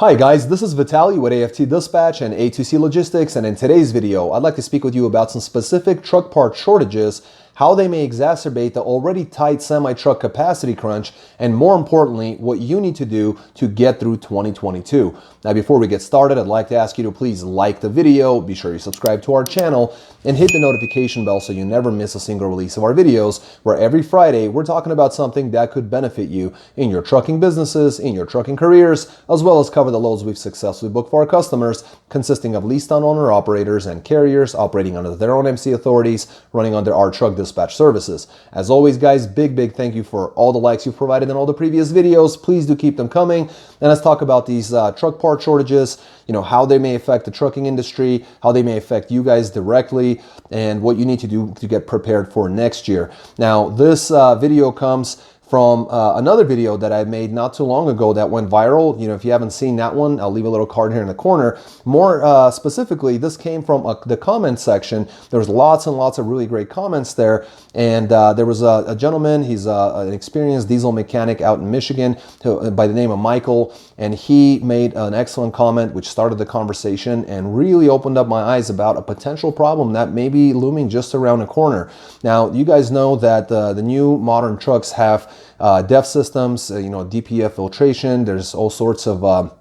Hi guys, this is Vitaly with AFT Dispatch and A2C Logistics, and in today's video, I'd like to speak with you about some specific truck part shortages, how they may exacerbate the already tight semi-truck capacity crunch, and more importantly, what you need to do to get through 2022. Now, before we get started, I'd like to ask you to please like the video, be sure you subscribe to our channel, and hit the notification bell so you never miss a single release of our videos, where every Friday we're talking about something that could benefit you in your trucking businesses, in your trucking careers, as well as cover the loads we've successfully booked for our customers, consisting of leased owner operators and carriers operating under their own MC authorities, running under our truck dispatch services. As always, guys, big thank you for all the likes you've provided in all the previous videos. Please do keep them coming. And let's talk about these truck part shortages, how they may affect the trucking industry, how they may affect you guys directly, and what you need to do to get prepared for next year. Now, this video comes from another video that I made not too long ago that went viral. If you haven't seen that one, I'll leave a little card here in the corner. More specifically, this came from the comment section. There was lots and lots of really great comments there. And there was a gentleman, he's an experienced diesel mechanic out in Michigan by the name of Michael. And he made an excellent comment which started the conversation and really opened up my eyes about a potential problem that may be looming just around the corner. Now, you guys know that the new modern trucks have DEF systems, DPF filtration. There's all sorts of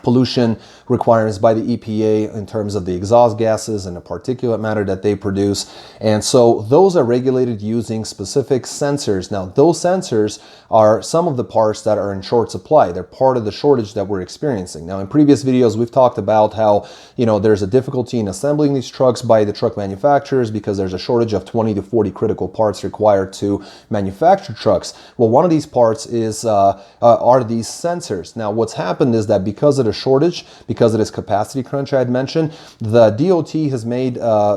pollution requirements by the EPA in terms of the exhaust gases and the particulate matter that they produce. And so those are regulated using specific sensors. Now, those sensors are some of the parts that are in short supply. They're part of the shortage that we're experiencing. Now, in previous videos, we've talked about how, there's a difficulty in assembling these trucks by the truck manufacturers because there's a shortage of 20 to 40 critical parts required to manufacture trucks. Well, one of these parts is are these sensors. Now, what's happened is that because of the shortage, because of this capacity crunch I had mentioned, the DOT has made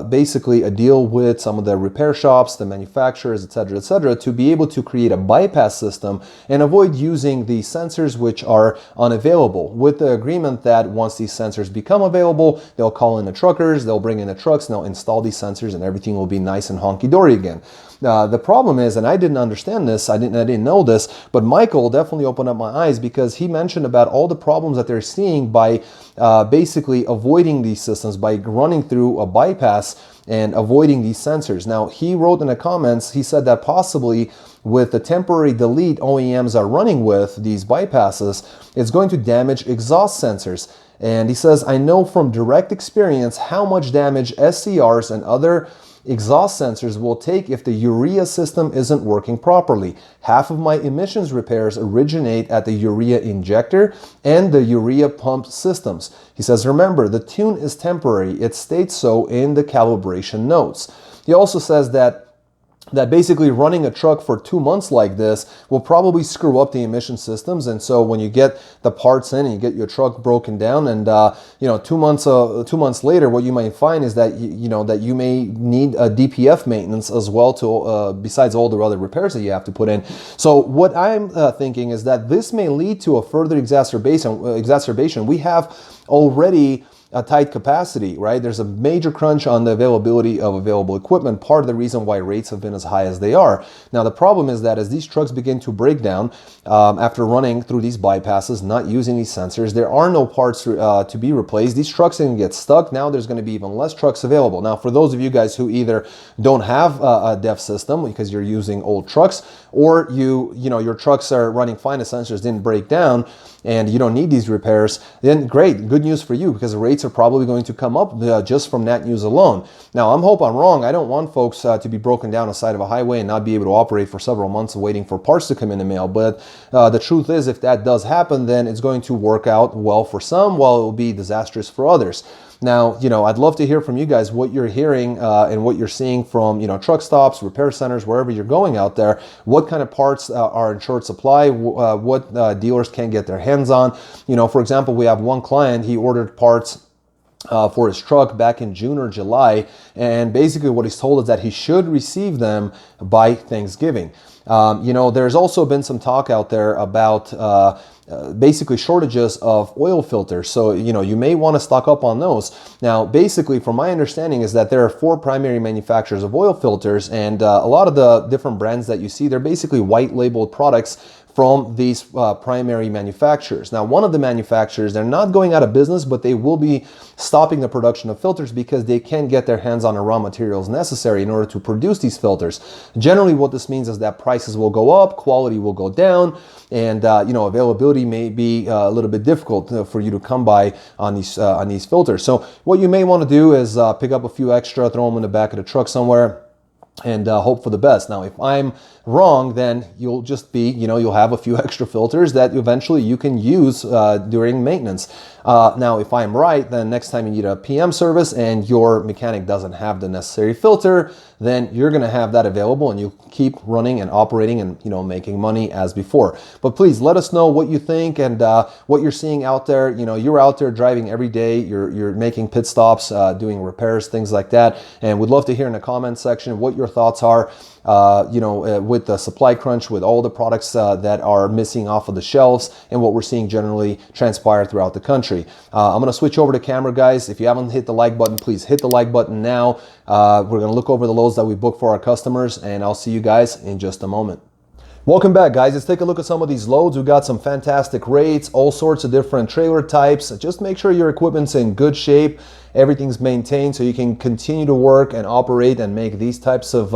basically a deal with some of the repair shops, the manufacturers, etc., to be able to create a bypass system and avoid using the sensors which are unavailable, with the agreement that once these sensors become available, they'll call in the truckers, they'll bring in the trucks, and they'll install these sensors, and everything will be nice and honky-dory again. The problem is, and I didn't understand this, I didn't know this, but Michael definitely opened up my eyes because he mentioned about all the problems that they're seeing by basically avoiding these systems, by running through a bypass and avoiding these sensors. Now, he wrote in the comments, he said that possibly with the temporary delete OEMs are running with these bypasses, it's going to damage exhaust sensors. And he says, I know from direct experience how much damage SCRs and other exhaust sensors will take if the urea system isn't working properly. Half of my emissions repairs originate at the urea injector and the urea pump systems. He says, remember, the tune is temporary. It states so in the calibration notes. He also says that basically running a truck for 2 months like this will probably screw up the emission systems. And so when you get the parts in and you get your truck broken down and 2 months later, what you might find is that that you may need a DPF maintenance as well to besides all the other repairs that you have to put in. So what I'm thinking is that this may lead to a further exacerbation. We have already a tight capacity, right? There's a major crunch on the availability of available equipment, part of the reason why rates have been as high as they are. Now, the problem is that as these trucks begin to break down after running through these bypasses, not using these sensors, there are no parts to be replaced. These trucks can get stuck. Now there's going to be even less trucks available. Now, for those of you guys who either don't have a DEF system because you're using old trucks, or your trucks are running fine, the sensors didn't break down, and you don't need these repairs, then great, good news for you because the rates are probably going to come up just from that news alone. Now, I'm wrong. I don't want folks to be broken down on the side of a highway and not be able to operate for several months waiting for parts to come in the mail. But the truth is, if that does happen, then it's going to work out well for some, while it will be disastrous for others. Now, I'd love to hear from you guys what you're hearing and what you're seeing from, truck stops, repair centers, wherever you're going out there. What kind of parts are in short supply? What dealers can't get their hands on? For example, we have one client, he ordered parts for his truck back in June or July, and basically what he's told is that he should receive them by Thanksgiving. There's also been some talk out there about basically shortages of oil filters. So, you may want to stock up on those. Now, basically, from my understanding is that there are 4 primary manufacturers of oil filters, and a lot of the different brands that you see, they're basically white labeled products from these primary manufacturers. Now, one of the manufacturers, they're not going out of business, but they will be stopping the production of filters because they can't get their hands on the raw materials necessary in order to produce these filters. Generally, what this means is that prices will go up, quality will go down, and availability may be a little bit difficult for you to come by on these filters. So what you may want to do is pick up a few extra, throw them in the back of the truck somewhere, and hope for the best. Now, if I'm wrong, then you'll just be, you'll have a few extra filters that eventually you can use during maintenance. Now, if I'm right, then next time you need a PM service and your mechanic doesn't have the necessary filter, then you're going to have that available and you keep running and operating and, making money as before. But please let us know what you think and what you're seeing out there. You're out there driving every day. You're making pit stops, doing repairs, things like that. And we'd love to hear in the comment section what your thoughts are. With the supply crunch, with all the products that are missing off of the shelves and what we're seeing generally transpire throughout the country. I'm going to switch over to camera, guys. If you haven't hit the like button, please hit the like button now. We're going to look over the loads that we booked for our customers, and I'll see you guys in just a moment. Welcome back, guys. Let's take a look at some of these loads. We've got some fantastic rates, all sorts of different trailer types. Just make sure your equipment's in good shape. Everything's maintained so you can continue to work and operate and make these types of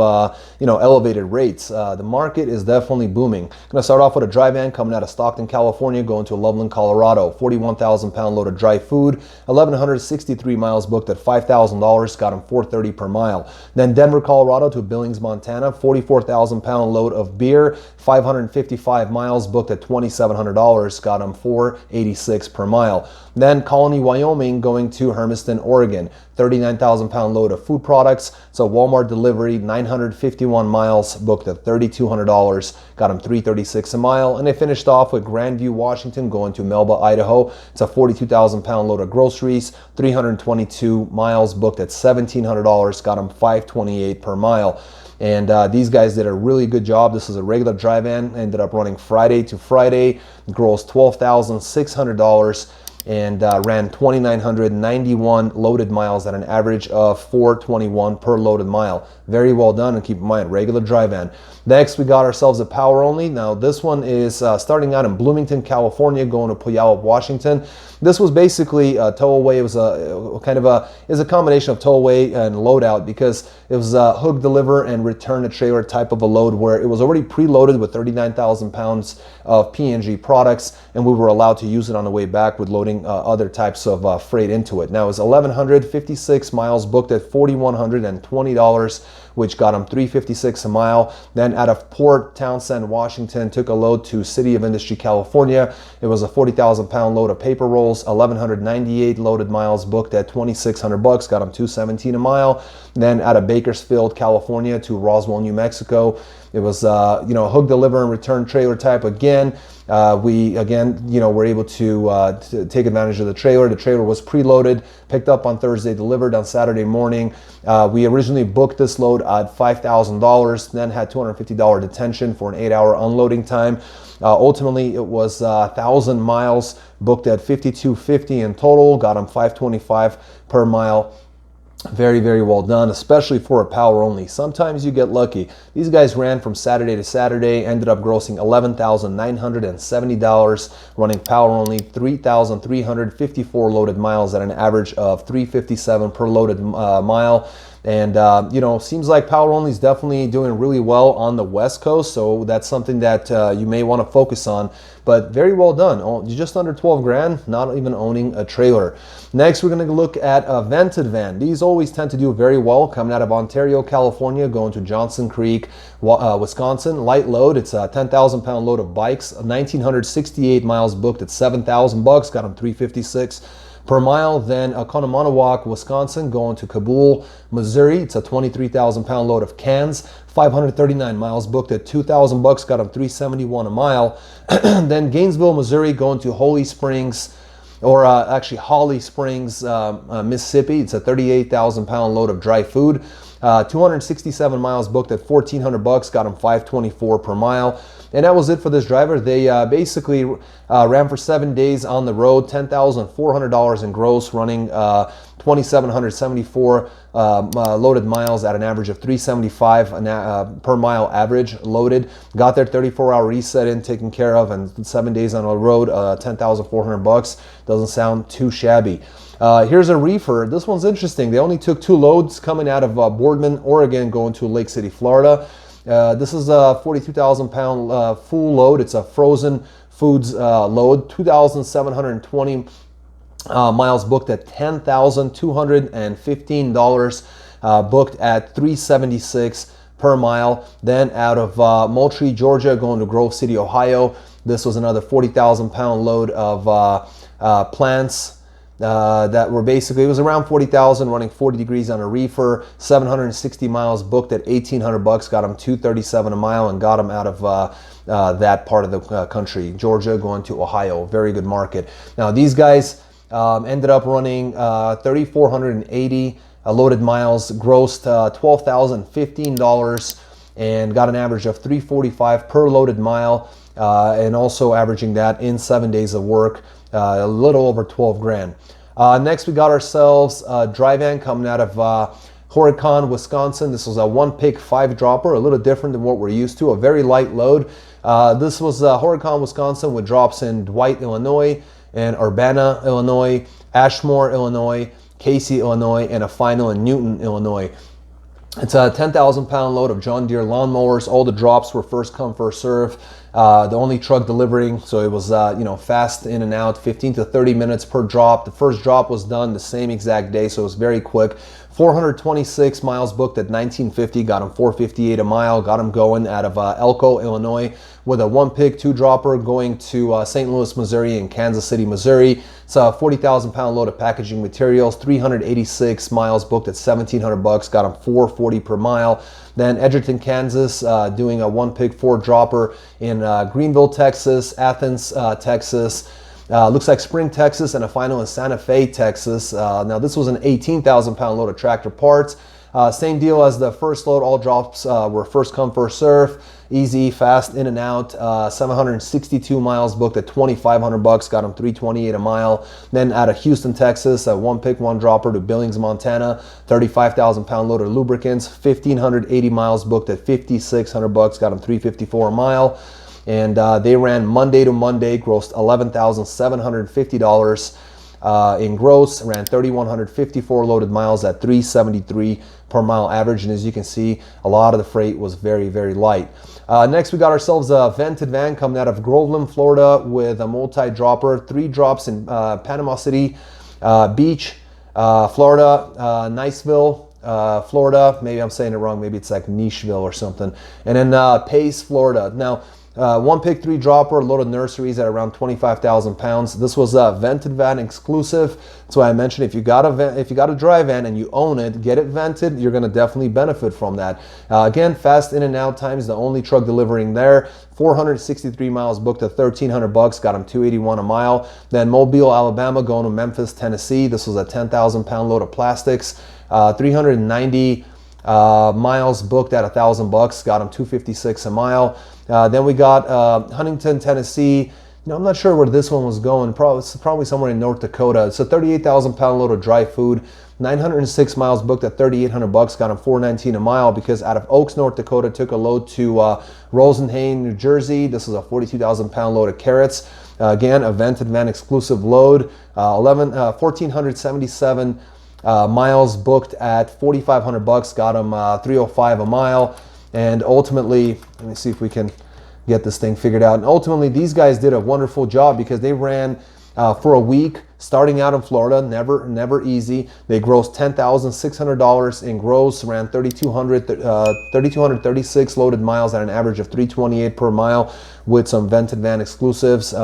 elevated rates. The market is definitely booming. I'm going to start off with a dry van coming out of Stockton, California, going to Loveland, Colorado. 41,000 pound load of dry food, 1,163 miles booked at $5,000, got them $430 per mile. Then Denver, Colorado to Billings, Montana, 44,000 pound load of beer, 555 miles booked at $2,700, got them $486 per mile. Then Colony, Wyoming, going to Hermiston, Oregon, 39,000 pound load of food products. So Walmart delivery, 951 miles booked at $3,200, got them $336 a mile. And they finished off with Grandview, Washington, going to Melba, Idaho. It's a 42,000 pound load of groceries, 322 miles booked at $1,700, got them $528 per mile. And these guys did a really good job. This is a regular dry van, ended up running Friday to Friday, grossed $12,600 and ran 2,991 loaded miles at an average of 421 per loaded mile. Very well done, and keep in mind, regular dry van. Next, we got ourselves a power only. Now, this one is starting out in Bloomington, California, going to Puyallup, Washington. This was basically a tow away. It was a combination of tow away and load out because it was a hook, deliver, and return a trailer type of a load where it was already preloaded with 39,000 pounds of P&G products, and we were allowed to use it on the way back with loading other types of freight into it. Now, it was 1,156 miles booked at $4,120, which got them $356 a mile. Then out of Port Townsend, Washington, took a load to City of Industry, California. It was a 40,000 pound load of paper rolls, 1,198 loaded miles booked at $2,600, got them $217 a mile. Then out of Bakersfield, California to Roswell, New Mexico, it was hook, deliver, and return trailer type again. We were able to take advantage of the trailer. The trailer was preloaded, picked up on Thursday, delivered on Saturday morning. We originally booked this load at $5,000, then had $250 detention for an 8-hour unloading time. Ultimately, it was 1,000 miles booked at $5,250 in total, got them $525 per mile. Very, very well done, especially for a power only. Sometimes you get lucky. These guys ran from Saturday to Saturday, ended up grossing $11,970, running power only, 3,354 loaded miles at an average of $357 per loaded mile. And, seems like power only is definitely doing really well on the West Coast. So that's something that you may want to focus on. But very well done. Just under 12 grand, not even owning a trailer. Next, we're going to look at a vented van. These always tend to do very well, coming out of Ontario, California, going to Johnson Creek, Wisconsin. Light load. It's a 10,000 pound load of bikes, 1,968 miles booked at $7,000, got them $356 per mile. Then Conomonowoc, Wisconsin, going to Kabul, Missouri. It's a 23,000 pound load of cans, 539 miles booked at $2,000, got them $371 a mile. Then Gainesville, Missouri, going to Holly Springs, Holly Springs, Mississippi. It's a 38,000 pound load of dry food, 267 miles booked at $1,400, got them $524 per mile. And that was it for this driver. They basically ran for 7 days on the road, $10,400 in gross, running 2,774 loaded miles at an average of 375 per mile average loaded. Got their 34-hour reset in taken care of, and 7 days on the road, $10,400. Doesn't sound too shabby. Here's a reefer. This one's interesting. They only took 2 loads coming out of Boardman, Oregon, going to Lake City, Florida. This is a 42,000-pound full load. It's a frozen foods load. 2,720 miles booked at $10,215. Booked at $376 per mile. Then out of Moultrie, Georgia, going to Grove City, Ohio. This was another 40,000-pound load of plants. That were basically, it was around 40,000, running 40 degrees on a reefer. 760 miles booked at $1,800. Got them $237 a mile, and got them out of that part of the country, Georgia, going to Ohio. Very good market. Now these guys ended up running 3,480 loaded miles, grossed $12,015, and got an average of $345 per loaded mile, and also averaging that in 7 days of work. A little over 12 grand. Next, we got ourselves a dry van coming out of Horicon, Wisconsin. This was a 1-pick 5-dropper, a little different than what we're used to, a very light load. This was Horicon, Wisconsin, with drops in Dwight, Illinois, and Urbana, Illinois, Ashmore, Illinois, Casey, Illinois, and a final in Newton, Illinois. It's a 10,000-pound load of John Deere lawnmowers. All the drops were first come, first serve. The only truck delivering, so it was fast in and out, 15 to 30 minutes per drop. The first drop was done the same exact day, so it was very quick. 426 miles booked at $19.50, got him $458 a mile, got him going out of Elko, Illinois, with a 1-pick 2-dropper going to St. Louis, Missouri, and Kansas City, Missouri. It's a 40,000-pound load of packaging materials. 386 miles booked at $1,700, got him $440 per mile. Then Edgerton, Kansas, doing a 1-pick 4-dropper in Greenville, Texas, Athens, Texas. Looks like Spring, Texas, and a final in Santa Fe, Texas. Now this was an 18,000-pound load of tractor parts. Same deal as the first load. All drops were first come, first serve. Easy, fast, in and out. 762 miles booked at $2,500. Got him $328 a mile. Then out of Houston, Texas, a 1-pick 1-dropper to Billings, Montana. 35,000-pound load of lubricants. 1,580 miles booked at $5,600. Got him $354 a mile. And they ran Monday to Monday, grossed $11,750 in gross, ran 3,154 loaded miles at $373 per mile average. And as you can see, a lot of the freight was very, very light. Next, we got ourselves a vented van coming out of Groveland, Florida, with a multi-dropper, 3 drops in Panama City Beach, Florida, Niceville, Florida. Maybe I'm saying it wrong. Maybe it's like Nicheville or something. And then Pace, Florida. Now, 1-pick 3-dropper, load of nurseries at around 25,000 pounds. This was a vented van exclusive. That's why I mentioned if you got a dry van and you own it, get it vented. You're going to definitely benefit from that. Again, fast in and out times. The only truck delivering there. 463 miles booked at $1,300. Got him $281 a mile. Then Mobile, Alabama, going to Memphis, Tennessee. This was a 10,000-pound load of plastics. 390 miles booked at $1,000. Got him $256 a mile. Then we got Huntington, Tennessee. I'm not sure where this one was going. It's probably somewhere in North Dakota. It's a 38,000-pound load of dry food. 906 miles booked at $3,800. Got him $419 a mile, because out of Oaks, North Dakota, took a load to Rosenhain, New Jersey. This is a 42,000-pound load of carrots. Again, a vented van exclusive load. 1,477 miles booked at $4,500. Got him $305 a mile. And ultimately, let me see if we can get this thing figured out. And ultimately, these guys did a wonderful job, because they ran for a week, starting out in Florida, never easy. They grossed $10,600 in gross, ran 3,236 loaded miles at an average of $328 per mile, with some vented van exclusives.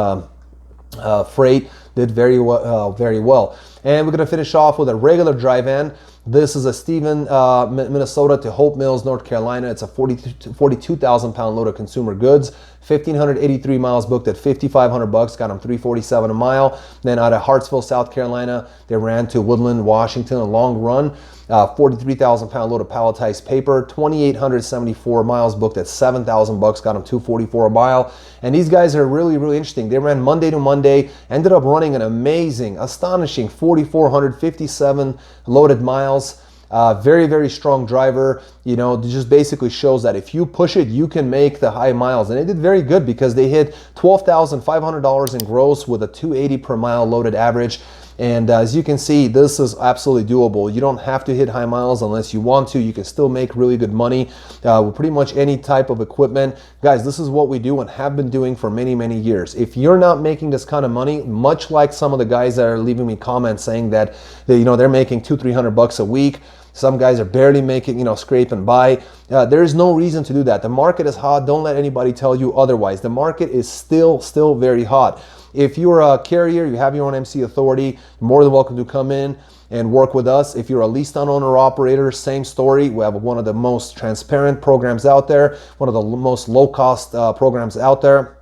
Freight did very well. And we're going to finish off with a regular dry van. This is a Stephen, Minnesota to Hope Mills, North Carolina. It's a 42,000-pound load of consumer goods. 1,583 miles booked at $5,500. Got them $347 a mile. Then out of Hartsville, South Carolina, they ran to Woodland, Washington, a long run. 43,000-pound load of palletized paper. 2,874 miles booked at $7,000. Got them $244 a mile. And these guys are really, really interesting. They ran Monday to Monday. Ended up running an amazing, astonishing 40 4,457 loaded miles. Very, very strong driver. You know, it just basically shows that if you push it, you can make the high miles. And they did very good because they hit $12,500 in gross with a 280 per mile loaded average. And as you can see, this is absolutely doable. You don't have to hit high miles unless you want to. You can still make really good money with pretty much any type of equipment. Guys, this is what we do and have been doing for many, many years. If you're not making this kind of money, much like some of the guys that are leaving me comments saying that they, you know, they're making $200-300 a week. Some guys are barely making, you know, scrape and buy. There is no reason to do that. The market is hot. Don't let anybody tell you otherwise. The market is still very hot. If you're a carrier, you have your own MC authority, you're more than welcome to come in and work with us. If you're a leased owner operator, same story. We have one of the most transparent programs out there, one of the most low-cost programs out there.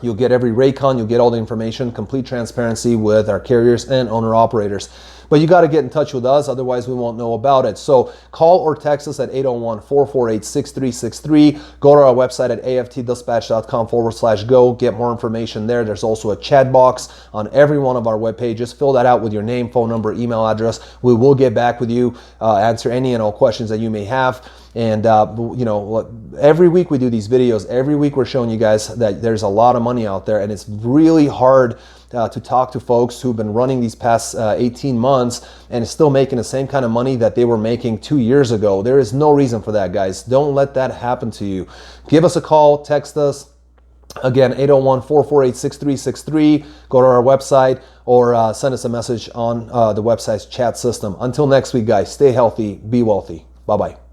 You'll get every raycon, you'll get all the information, complete transparency with our carriers and owner operators. But you got to get in touch with us, otherwise we won't know about it. So call or text us at 801-448-6363. Go to our website at aftdispatch.com/go. Get more information there. There's also a chat box on every one of our web pages. Fill that out with your name, phone number, email address. We will get back with you, answer any and all questions that you may have. And you know, every week we do these videos. Every week we're showing you guys that there's a lot of money out there, and it's really hard to talk to folks who've been running these past 18 months and is still making the same kind of money that they were making 2 years ago. There is no reason for that, guys. Don't let that happen to you. Give us a call, text us. Again, 801-448-6363. Go to our website or send us a message on the website's chat system. Until next week, guys, stay healthy, be wealthy. Bye-bye.